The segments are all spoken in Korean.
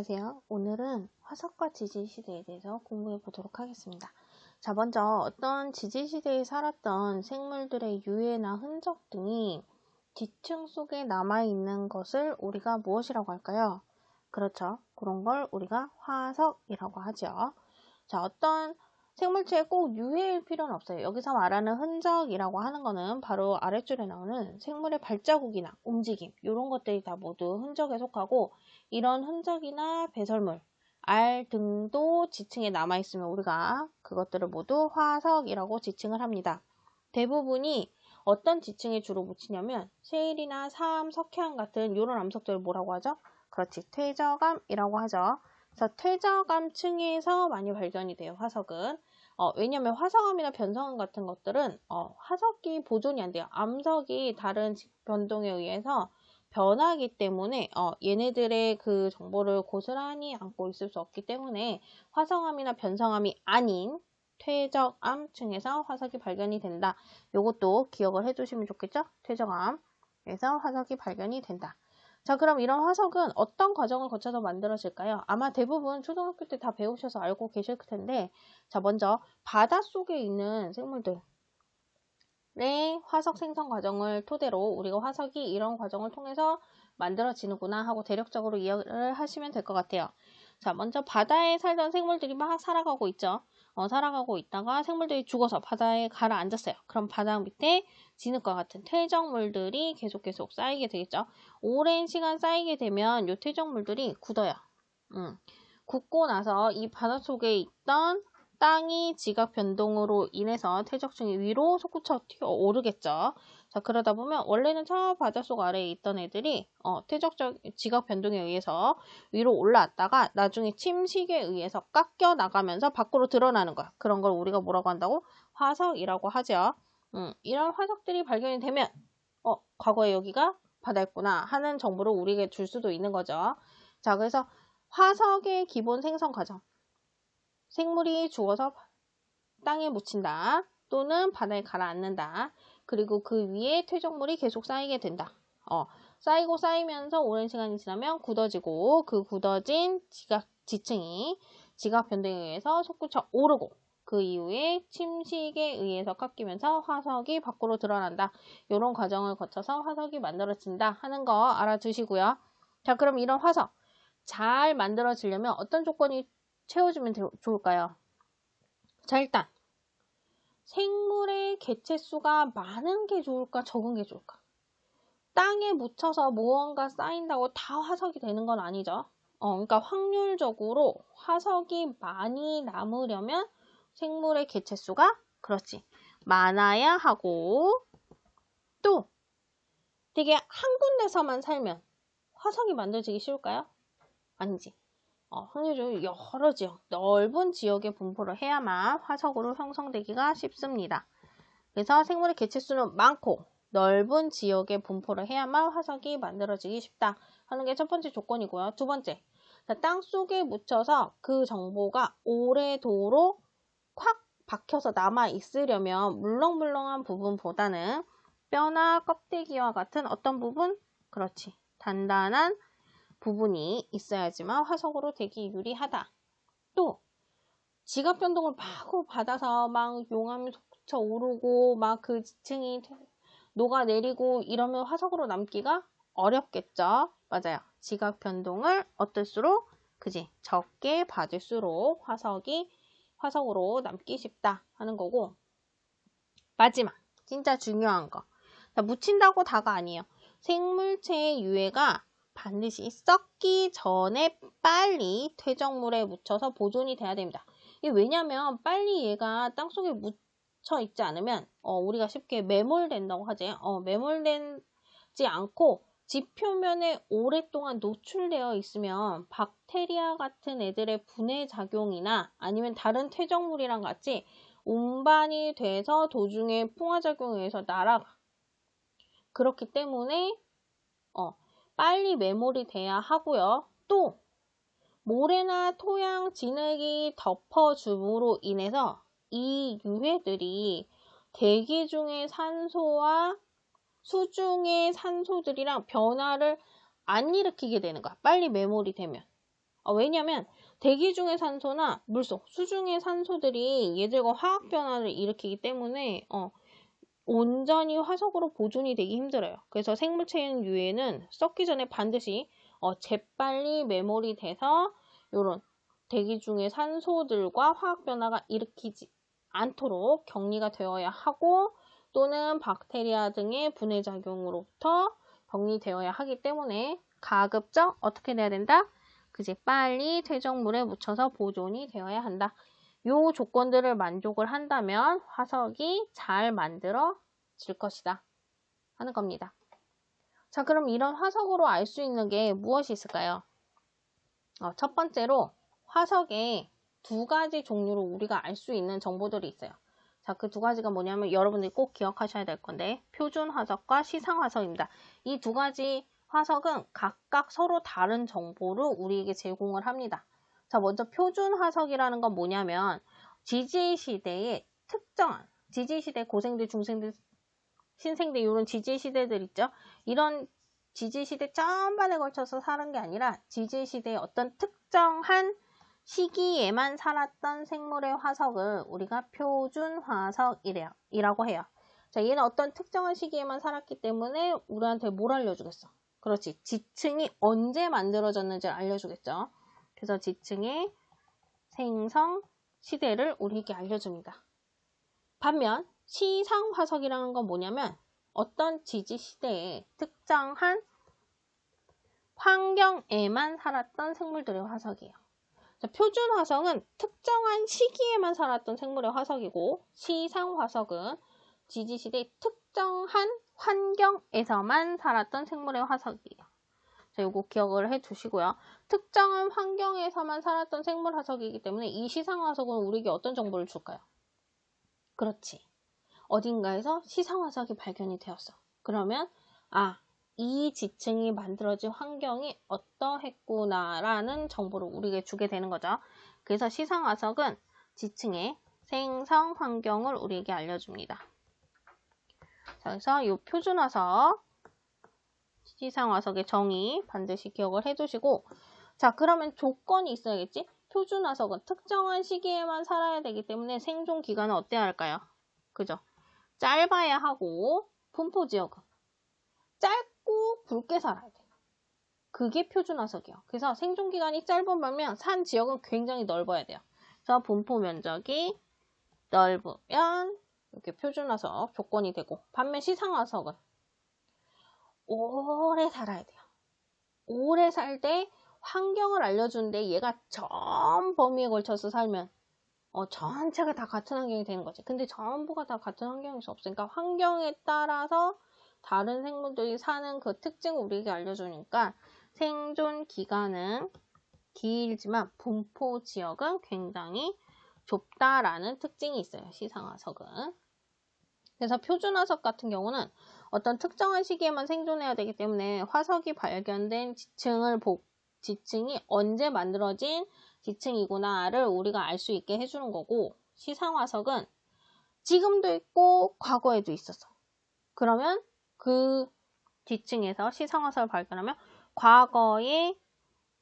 안녕하세요. 오늘은 화석과 지질시대에 대해서 공부해 보도록 하겠습니다. 자, 먼저 어떤 지질시대에 살았던 생물들의 유해나 흔적 등이 지층 속에 남아있는 것을 우리가 무엇이라고 할까요? 그렇죠. 그런 걸 우리가 화석이라고 하죠. 자, 어떤 생물체에 꼭 유해일 필요는 없어요. 여기서 말하는 흔적이라고 하는 거는 바로 아래줄에 나오는 생물의 발자국이나 움직임 이런 것들이 다 모두 흔적에 속하고, 이런 흔적이나 배설물, 알 등도 지층에 남아있으면 우리가 그것들을 모두 화석이라고 지칭을 합니다. 대부분이 어떤 지층에 주로 묻히냐면 셰일이나 사암, 석회암 같은 이런 암석들을 뭐라고 하죠? 그렇지, 퇴적암이라고 하죠. 그래서 퇴적암 층에서 많이 발견이 돼요, 화석은. 왜냐면 화성암이나 변성암 같은 것들은 화석이 보존이 안 돼요. 암석이 다른 변동에 의해서 변하기 때문에 얘네들의 그 정보를 고스란히 안고 있을 수 없기 때문에 화성암이나 변성암이 아닌 퇴적암 층에서 화석이 발견이 된다. 요것도 기억을 해두시면 좋겠죠? 퇴적암에서 화석이 발견이 된다. 자, 그럼 이런 화석은 어떤 과정을 거쳐서 만들어질까요? 아마 대부분 초등학교 때 다 배우셔서 알고 계실 텐데, 자, 먼저 바닷속에 있는 생물들의 화석 생성 과정을 토대로 우리가 화석이 이런 과정을 통해서 만들어지는구나 하고 대략적으로 이해를 하시면 될 것 같아요. 자, 먼저 바다에 살던 생물들이 막 살아가고 있죠. 살아가고 있다가 생물들이 죽어서 바다에 가라앉았어요. 그럼 바다 밑에 진흙과 같은 퇴적물들이 계속 쌓이게 되겠죠. 오랜 시간 쌓이게 되면 이 퇴적물들이 굳어요. 굳고 나서 이 바닷속에 있던 땅이 지각 변동으로 인해서 퇴적층이 위로 솟구쳐 튀어 오르겠죠. 자, 그러다 보면 원래는 저 바닷속 아래에 있던 애들이 퇴적적 지각 변동에 의해서 위로 올라왔다가 나중에 침식에 의해서 깎여 나가면서 밖으로 드러나는 거야. 그런 걸 우리가 뭐라고 한다고? 화석이라고 하죠. 이런 화석들이 발견이 되면 과거에 여기가 바다였구나 하는 정보를 우리에게 줄 수도 있는 거죠. 자, 그래서 화석의 기본 생성 과정. 생물이 죽어서 땅에 묻힌다. 또는 바다에 가라앉는다. 그리고 그 위에 퇴적물이 계속 쌓이게 된다. 쌓이고 쌓이면서 오랜 시간이 지나면 굳어지고, 그 굳어진 지층이 지각 변동에 의해서 솟구쳐 오르고, 그 이후에 침식에 의해서 깎이면서 화석이 밖으로 드러난다. 이런 과정을 거쳐서 화석이 만들어진다 하는 거 알아두시고요. 자, 그럼 이런 화석 잘 만들어지려면 어떤 조건이 채워주면 좋을까요? 자, 일단 생물의 개체수가 많은 게 좋을까, 적은 게 좋을까? 땅에 묻혀서 무언가 쌓인다고 다 화석이 되는 건 아니죠. 그러니까 확률적으로 화석이 많이 남으려면 생물의 개체수가, 그렇지, 많아야 하고, 또 되게 한 군데서만 살면 화석이 만들어지기 쉬울까요? 아니지. 확률적으로 여러 지역, 넓은 지역에 분포를 해야만 화석으로 형성되기가 쉽습니다. 그래서 생물의 개체수는 많고 넓은 지역에 분포를 해야만 화석이 만들어지기 쉽다 하는 게 첫 번째 조건이고요. 두 번째, 땅 속에 묻혀서 그 정보가 오래도록 콱 박혀서 남아 있으려면 물렁물렁한 부분보다는 뼈나 껍데기와 같은 어떤 부분? 그렇지, 단단한 부분이 있어야지만 화석으로 되기 유리하다. 또 지각 변동을 마구 받아서 막 용암이 솟구쳐 오르고 막 그 지층이 녹아내리고 이러면 화석으로 남기가 어렵겠죠. 맞아요. 지각 변동을 어떨수록, 그지, 적게 받을수록 화석으로 남기 쉽다 하는 거고, 마지막 진짜 중요한 거, 묻힌다고 다가 아니에요. 생물체의 유해가 반드시 썩기 전에 빨리 퇴적물에 묻혀서 보존이 돼야 됩니다. 이게 왜냐면 빨리 얘가 땅속에 묻혀 있지 않으면 우리가 쉽게 매몰된다고 하지. 매몰되지 않고 지표면에 오랫동안 노출되어 있으면 박테리아 같은 애들의 분해 작용이나 아니면 다른 퇴적물이랑 같이 운반이 돼서 도중에 풍화작용에 의해서 날아가. 그렇기 때문에 빨리 매몰이 돼야 하고요. 또 모래나 토양, 진흙이 덮어줌으로 인해서 이 유해들이 대기 중의 산소와 수중의 산소들이랑 변화를 안 일으키게 되는 거야. 빨리 매몰이 되면. 왜냐면 대기 중의 산소나 물속, 수중의 산소들이 얘들과 화학 변화를 일으키기 때문에 온전히 화석으로 보존이 되기 힘들어요. 그래서 생물체형 유해는 썩기 전에 반드시 재빨리 메모리 돼서 이런 대기 중의 산소들과 화학 변화가 일으키지 않도록 격리가 되어야 하고 또는 박테리아 등의 분해 작용으로부터 격리되어야 하기 때문에 가급적 어떻게 돼야 된다? 그지 빨리 퇴적물에 묻혀서 보존이 되어야 한다. 요 조건들을 만족을 한다면 화석이 잘 만들어질 것이다 하는 겁니다. 자, 그럼 이런 화석으로 알 수 있는 게 무엇이 있을까요? 첫 번째로 화석에 두 가지 종류로 우리가 알 수 있는 정보들이 있어요. 자, 그 두 가지가 뭐냐면 여러분들이 꼭 기억하셔야 될 건데 표준 화석과 시상 화석입니다. 이 두 가지 화석은 각각 서로 다른 정보를 우리에게 제공을 합니다. 자, 먼저 표준 화석이라는 건 뭐냐면 지질 시대의 특정한 지질 시대 고생들, 중생들, 신생들 이런 지질 시대들 있죠. 이런 지질 시대 전반에 걸쳐서 사는 게 아니라 지질 시대의 어떤 특정한 시기에만 살았던 생물의 화석을 우리가 표준 화석이라고 해요. 자, 얘는 어떤 특정한 시기에만 살았기 때문에 우리한테 뭘 알려주겠어? 그렇지. 지층이 언제 만들어졌는지 알려주겠죠. 그래서 지층의 생성 시대를 우리에게 알려줍니다. 반면 시상 화석이라는 건 뭐냐면 어떤 지질 시대에 특정한 환경에만 살았던 생물들의 화석이에요. 자, 표준 화석은 특정한 시기에만 살았던 생물의 화석이고 시상 화석은 지질 시대의 특정한 환경에서만 살았던 생물의 화석이에요. 자, 요거 기억을 해 두시고요. 특정한 환경에서만 살았던 생물 화석이기 때문에 이 시상 화석은 우리에게 어떤 정보를 줄까요? 그렇지. 어딘가에서 시상 화석이 발견이 되었어. 그러면 이 지층이 만들어진 환경이 어떠했구나라는 정보를 우리에게 주게 되는 거죠. 그래서 시상 화석은 지층의 생성 환경을 우리에게 알려줍니다. 자, 그래서 이 표준 화석, 시상 화석의 정의 반드시 기억을 해두시고, 자, 그러면 조건이 있어야겠지? 표준 화석은 특정한 시기에만 살아야 되기 때문에 생존 기간은 어때야 할까요? 그죠? 짧아야 하고 분포 지역은 짧고 굵게 살아야 돼요. 그게 표준 화석이에요. 그래서 생존 기간이 짧은 반면 산 지역은 굉장히 넓어야 돼요. 그래서 분포 면적이 넓으면 이렇게 표준 화석 조건이 되고 반면 시상 화석은 오래 살아야 돼요. 오래 살 때 환경을 알려주는데 얘가 전 범위에 걸쳐서 살면 전체가 다 같은 환경이 되는 거지. 근데 전부가 다 같은 환경에서 없으니까 환경에 따라서 다른 생물들이 사는 그 특징을 우리에게 알려주니까 생존 기간은 길지만 분포 지역은 굉장히 좁다라는 특징이 있어요. 시상 화석은. 그래서 표준 화석 같은 경우는 어떤 특정한 시기에만 생존해야 되기 때문에 화석이 발견된 지층이 언제 만들어진 지층이구나를 우리가 알 수 있게 해주는 거고 시상 화석은 지금도 있고 과거에도 있었어. 그러면 그 지층에서 시상 화석을 발견하면 과거에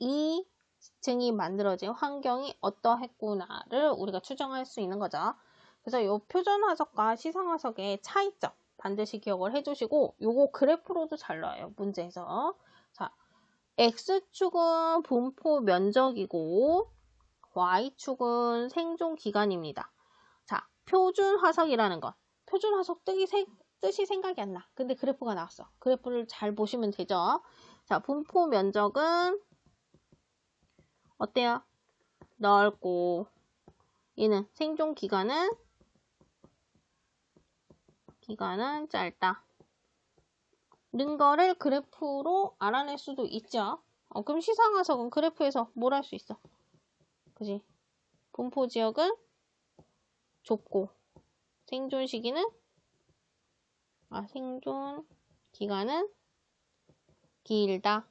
이 지층이 만들어진 환경이 어떠했구나를 우리가 추정할 수 있는 거죠. 그래서 이 표준 화석과 시상 화석의 차이점 반드시 기억을 해주시고 요거 그래프로도 잘 나와요. 문제에서. 자, X축은 분포 면적이고 Y축은 생존 기간입니다. 자, 표준 화석이라는 것. 표준 화석 뜻이 생각이 안 나. 근데 그래프가 나왔어. 그래프를 잘 보시면 되죠. 자, 분포 면적은 어때요? 넓고 얘는 생존 기간은 짧다. 는 거를 그래프로 알아낼 수도 있죠. 그럼 시상 화석은 그래프에서 뭘 할 수 있어? 그지? 분포 지역은 좁고 생존 기간은 길다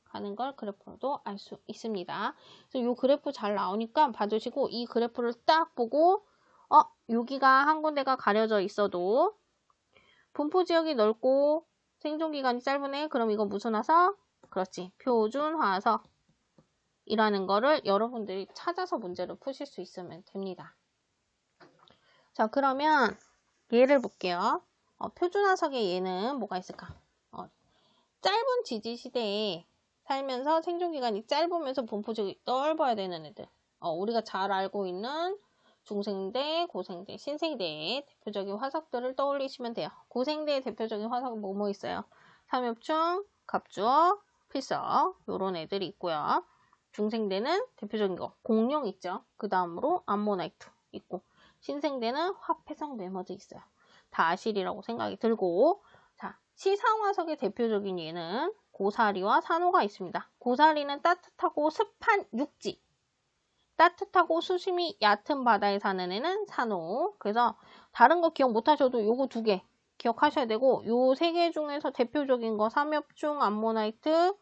하는 걸 그래프로도 알 수 있습니다. 그래서 이 그래프 잘 나오니까 봐주시고 이 그래프를 딱 보고 여기가 한 군데가 가려져 있어도 분포 지역이 넓고 생존 기간이 짧으네. 그럼 이거 무슨 화석? 그렇지. 표준 화석. 이라는 거를 여러분들이 찾아서 문제를 푸실 수 있으면 됩니다. 자, 그러면 예를 볼게요. 표준화석의 예는 뭐가 있을까? 짧은 지지시대에 살면서 생존기간이 짧으면서 분포적이 넓어야 되는 애들. 우리가 잘 알고 있는 중생대, 고생대, 신생대의 대표적인 화석들을 떠올리시면 돼요. 고생대의 대표적인 화석은 뭐 있어요? 삼엽충, 갑주어, 필석 요런 애들이 있고요. 중생대는 대표적인 거 공룡 있죠. 그 다음으로 암모나이트 있고 신생대는 화폐성 메머드 있어요. 다 아실이라고 생각이 들고 자 시상화석의 대표적인 예는 고사리와 산호가 있습니다. 고사리는 따뜻하고 습한 육지 따뜻하고 수심이 얕은 바다에 사는 애는 산호. 그래서 다른 거 기억 못하셔도 요거 두 개 기억하셔야 되고 요 세 개 중에서 대표적인 거 삼엽충, 암모나이트,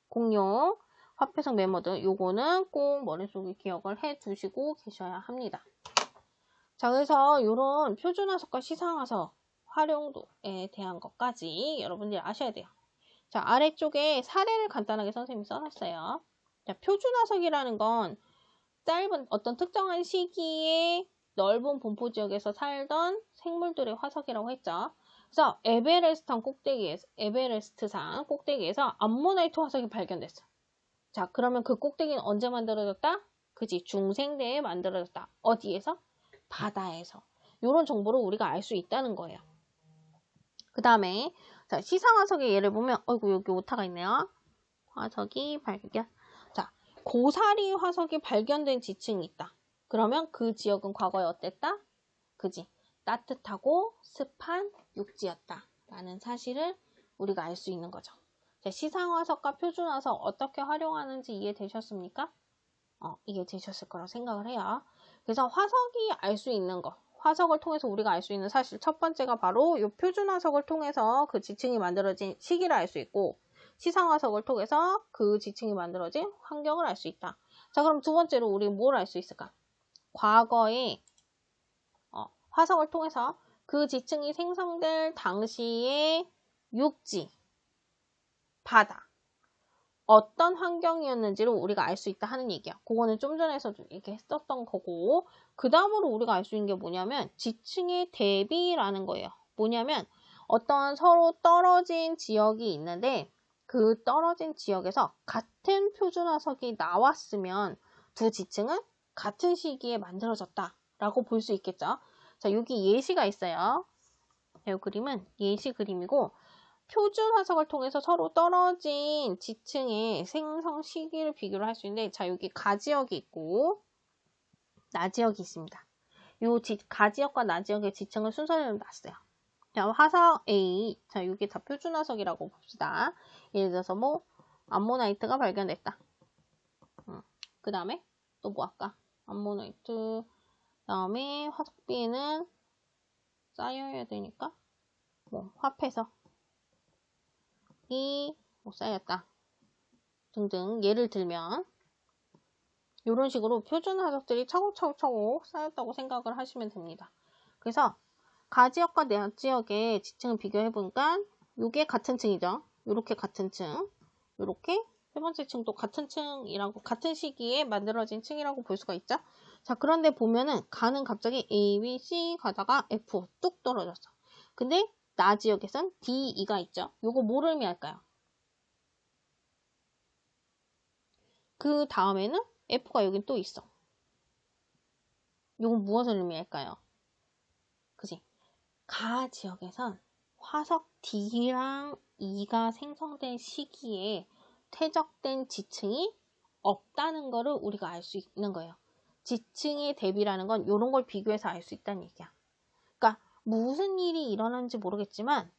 공룡, 화폐성 메머드 요거는 꼭 머릿속에 기억을 해 두시고 계셔야 합니다. 자 그래서 요런 표준화석과 시상화석 활용도에 대한 것까지 여러분들이 아셔야 돼요. 자 아래쪽에 사례를 간단하게 선생님이 써놨어요. 자 표준화석이라는 건 짧은 어떤 특정한 시기에 넓은 분포 지역에서 살던 생물들의 화석이라고 했죠. 그래서 에베레스트산 꼭대기에서 암모나이트 화석이 발견됐어. 자, 그러면 그 꼭대기는 언제 만들어졌다? 그지, 중생대에 만들어졌다. 어디에서? 바다에서. 이런 정보를 우리가 알 수 있다는 거예요. 그 다음에 자 시상화석의 예를 보면 어이구 여기 오타가 있네요. 화석이 발견. 자 고사리 화석이 발견된 지층이 있다. 그러면 그 지역은 과거에 어땠다? 그지? 따뜻하고 습한 육지였다. 라는 사실을 우리가 알 수 있는 거죠. 자, 시상화석과 표준화석 어떻게 활용하는지 이해되셨습니까? 이해되셨을 거라고 생각을 해요. 그래서 화석이 알 수 있는 거, 화석을 통해서 우리가 알 수 있는 사실 첫 번째가 바로 이 표준화석을 통해서 그 지층이 만들어진 시기를 알 수 있고 시상화석을 통해서 그 지층이 만들어진 환경을 알 수 있다. 자, 그럼 두 번째로 우리 뭘 알 수 있을까? 과거에 화석을 통해서 그 지층이 생성될 당시의 육지, 바다 어떤 환경이었는지를 우리가 알 수 있다 하는 얘기야. 그거는 좀 전에서도 얘기했었던 거고 그 다음으로 우리가 알 수 있는 게 뭐냐면 지층의 대비라는 거예요. 뭐냐면 어떤 서로 떨어진 지역이 있는데 그 떨어진 지역에서 같은 표준화석이 나왔으면 두 지층은 같은 시기에 만들어졌다라고 볼 수 있겠죠. 자, 여기 예시가 있어요. 이 그림은 예시 그림이고 표준 화석을 통해서 서로 떨어진 지층의 생성 시기를 비교를 할 수 있는데 자 여기 가지역이 있고 나지역이 있습니다. 요 가지역과 나지역의 지층을 순서대로 놨어요. 자 화석 A 자 여기 다 표준 화석이라고 봅시다. 예를 들어서 뭐 암모나이트가 발견됐다. 그 다음에 또 뭐 할까? 암모나이트 다음에 화석 B에는 쌓여야 되니까 뭐 화폐석 뭐 쌓였다 등등 예를 들면 이런 식으로 표준 화석들이 차곡차곡 쌓였다고 생각을 하시면 됩니다. 그래서 가지역과 내지역의 지층을 비교해 보니까 이게 같은 층이죠. 이렇게 같은 층, 이렇게 세 번째 층도 같은 층이라고 같은 시기에 만들어진 층이라고 볼 수가 있죠. 자 그런데 보면은 가는 갑자기 A, B, C 가다가 F 뚝 떨어졌어. 근데 나 지역에선 D, E가 있죠. 요거 뭐를 의미할까요? 그 다음에는 F가 여긴 또 있어. 요건 무엇을 의미할까요? 그지? 가 지역에선 화석 D랑 E가 생성된 시기에 퇴적된 지층이 없다는 거를 우리가 알 수 있는 거예요. 지층의 대비라는 건 이런 걸 비교해서 알 수 있다는 얘기야. 그러니까 무슨 일이 일어났는지 모르겠지만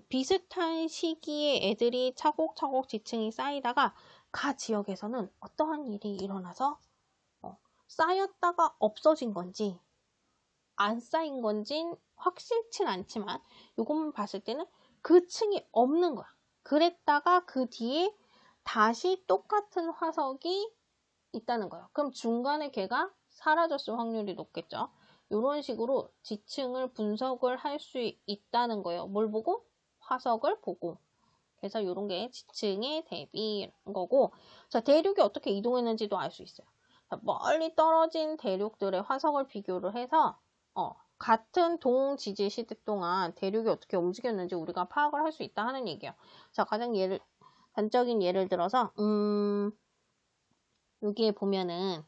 비슷한 시기에 애들이 차곡차곡 지층이 쌓이다가 가 지역에서는 어떠한 일이 일어나서 쌓였다가 없어진 건지 안 쌓인 건진 확실치 않지만 이것만 봤을 때는 그 층이 없는 거야. 그랬다가 그 뒤에 다시 똑같은 화석이 있다는 거예요. 그럼 중간에 걔가 사라졌을 확률이 높겠죠. 이런 식으로 지층을 분석을 할 수 있다는 거예요. 뭘 보고? 화석을 보고. 그래서 이런 게 지층의 대비인 거고, 자, 대륙이 어떻게 이동했는지도 알 수 있어요. 자, 멀리 떨어진 대륙들의 화석을 비교를 해서 같은 동지질 시대 동안 대륙이 어떻게 움직였는지 우리가 파악을 할 수 있다 하는 얘기예요. 자, 가장 단적인 예를 들어서 여기에 보면은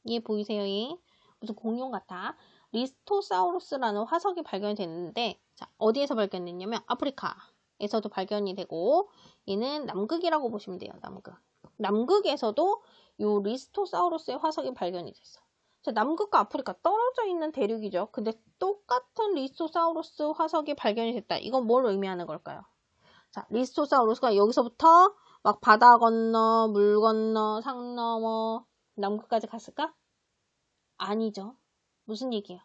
얘 보이세요? 얘 무슨 공룡 같아. 리스토사우루스라는 화석이 발견이 됐는데, 자, 어디에서 발견됐냐면 아프리카에서도 발견이 되고, 얘는 남극이라고 보시면 돼요. 남극에서도 요 리스토사우루스의 화석이 발견이 됐어. 자, 남극과 아프리카 떨어져 있는 대륙이죠. 근데 똑같은 리스토사우루스 화석이 발견이 됐다. 이건 뭘 의미하는 걸까요? 자, 리스토사우루스가 여기서부터 막 바다 건너, 물 건너, 산 넘어 남극까지 갔을까? 아니죠. 무슨 얘기예요?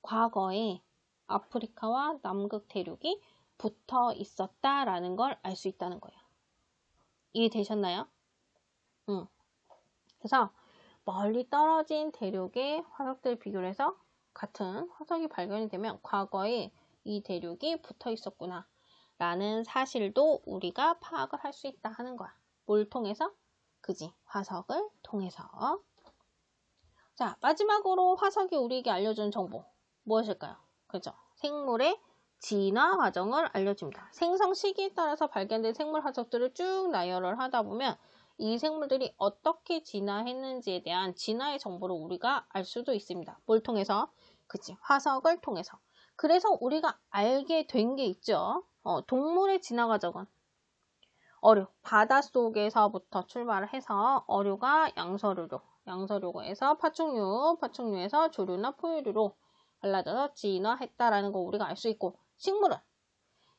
과거에 아프리카와 남극 대륙이 붙어 있었다라는 걸 알 수 있다는 거예요. 이해되셨나요? 그래서 멀리 떨어진 대륙의 화석들을 비교를 해서 같은 화석이 발견이 되면 과거에 이 대륙이 붙어 있었구나 라는 사실도 우리가 파악을 할 수 있다 하는 거야. 뭘 통해서? 그지? 화석을 통해서. 자, 마지막으로 화석이 우리에게 알려준 정보 무엇일까요? 그죠? 생물의 진화 과정을 알려줍니다. 생성 시기에 따라서 발견된 생물 화석들을 쭉 나열을 하다 보면 이 생물들이 어떻게 진화했는지에 대한 진화의 정보를 우리가 알 수도 있습니다. 뭘 통해서? 그치? 화석을 통해서. 그래서 우리가 알게 된 게 있죠. 동물의 진화 과정은 어류, 바닷속에서부터 출발을 해서 어류가 양서류로, 양서류에서 파충류, 파충류에서 조류나 포유류로 갈라져서 진화했다라는 거 우리가 알 수 있고, 식물은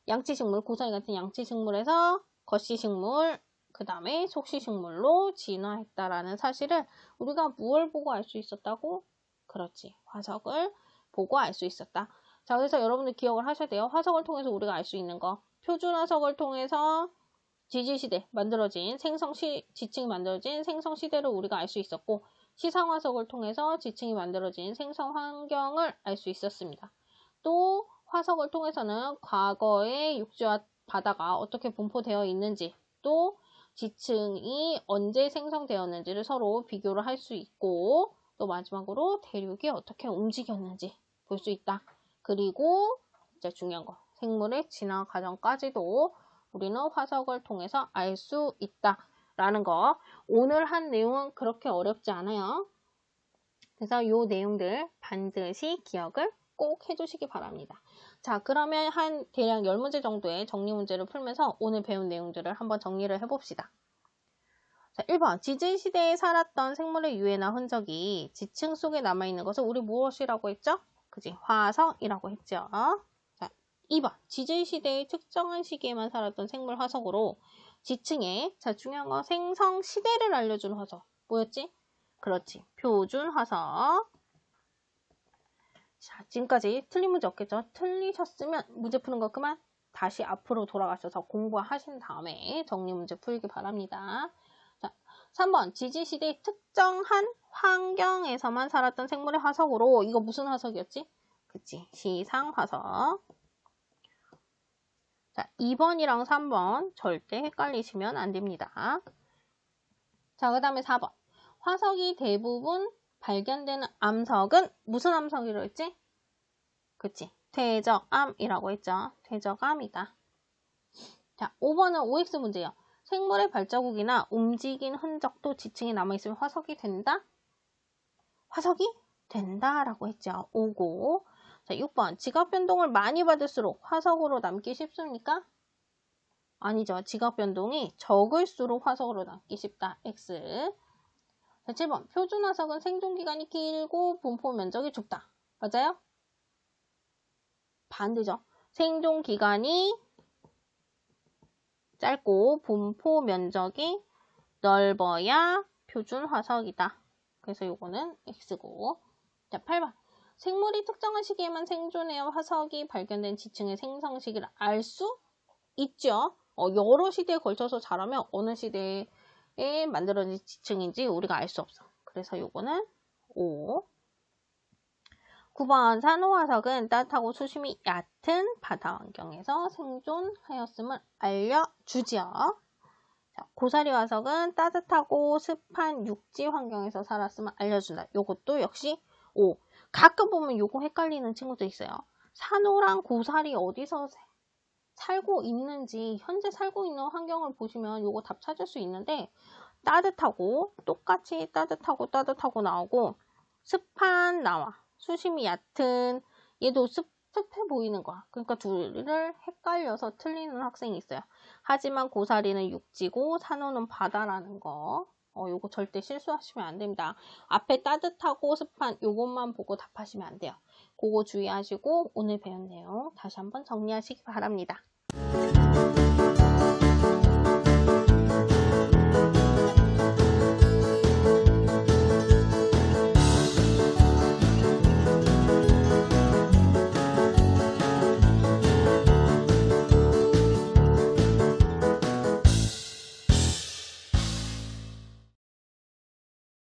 양치식물, 고사리 같은 양치식물에서 거시식물, 그 다음에 속시식물로 진화했다라는 사실을 우리가 무엇을 보고 알 수 있었다고? 그렇지, 화석을 보고 알 수 있었다. 자, 그래서 여러분들 기억을 하셔야 돼요. 화석을 통해서 우리가 알 수 있는 거, 표준 화석을 통해서 지질시대 만들어진 지층이 만들어진 생성시대를 우리가 알 수 있었고, 시상화석을 통해서 지층이 만들어진 생성 환경을 알 수 있었습니다. 또 화석을 통해서는 과거의 육지와 바다가 어떻게 분포되어 있는지, 또 지층이 언제 생성되었는지를 서로 비교를 할 수 있고, 또 마지막으로 대륙이 어떻게 움직였는지 볼 수 있다. 그리고 진짜 중요한 거, 생물의 진화 과정까지도 우리는 화석을 통해서 알 수 있다라는 거. 오늘 한 내용은 그렇게 어렵지 않아요. 그래서 이 내용들 반드시 기억을 꼭 해주시기 바랍니다. 자, 그러면 한 대략 10문제 정도의 정리 문제를 풀면서 오늘 배운 내용들을 한번 정리를 해봅시다. 자, 1번. 지질시대에 살았던 생물의 유해나 흔적이 지층 속에 남아있는 것을 우리 무엇이라고 했죠? 그지? 화석이라고 했죠. 자, 2번. 지질시대의 특정한 시기에만 살았던 생물 화석으로 지층에, 자, 중요한 거 생성 시대를 알려준 화석. 뭐였지? 그렇지. 표준 화석. 자, 지금까지 틀린 문제 없겠죠? 틀리셨으면 문제 푸는 거 그만. 다시 앞으로 돌아가셔서 공부하신 다음에 정리 문제 풀기 바랍니다. 자, 3번. 지질시대의 특정한 환경에서만 살았던 생물의 화석으로, 이거 무슨 화석이었지? 그치. 시상화석. 자, 2번이랑 3번 절대 헷갈리시면 안 됩니다. 자, 그 다음에 4번. 화석이 대부분 발견되는 암석은 무슨 암석이라고 했지? 그치. 퇴적암이라고 했죠. 퇴적암이다. 자, 5번은 OX 문제예요. 생물의 발자국이나 움직인 흔적도 지층에 남아있으면 화석이 된다? 화석이 된다라고 했죠. 5고. 자, 6번. 지각 변동을 많이 받을수록 화석으로 남기 쉽습니까? 아니죠. 지각 변동이 적을수록 화석으로 남기 쉽다. X. 자, 7번. 표준 화석은 생존기간이 길고 분포 면적이 좁다. 맞아요? 반대죠. 생존기간이 짧고 분포 면적이 넓어야 표준 화석이다. 그래서 요거는 X고. 자, 8번. 생물이 특정한 시기에만 생존해야 화석이 발견된 지층의 생성 시기를 알 수 있죠. 여러 시대에 걸쳐서 자라면 어느 시대에 만들어진 지층인지 우리가 알 수 없어. 그래서 요거는 O. 9번 산호화석은 따뜻하고 수심이 얕은 바다 환경에서 생존하였음을 알려주지요. 자, 고사리 화석은 따뜻하고 습한 육지 환경에서 살았음을 알려준다. 요것도 역시 O. 가끔 보면 요거 헷갈리는 친구도 있어요. 산호랑 고사리 어디서 살고 있는지, 현재 살고 있는 환경을 보시면 요거 답 찾을 수 있는데, 따뜻하고 똑같이 따뜻하고 나오고, 습한 나와. 수심이 얕은, 얘도 습해 보이는 거야. 그러니까 둘을 헷갈려서 틀리는 학생이 있어요. 하지만 고사리는 육지고 산호는 바다라는 거. 요거 절대 실수하시면 안 됩니다. 앞에 따뜻하고 습한 요것만 보고 답하시면 안 돼요. 그거 주의하시고 오늘 배운 내용 다시 한번 정리하시기 바랍니다.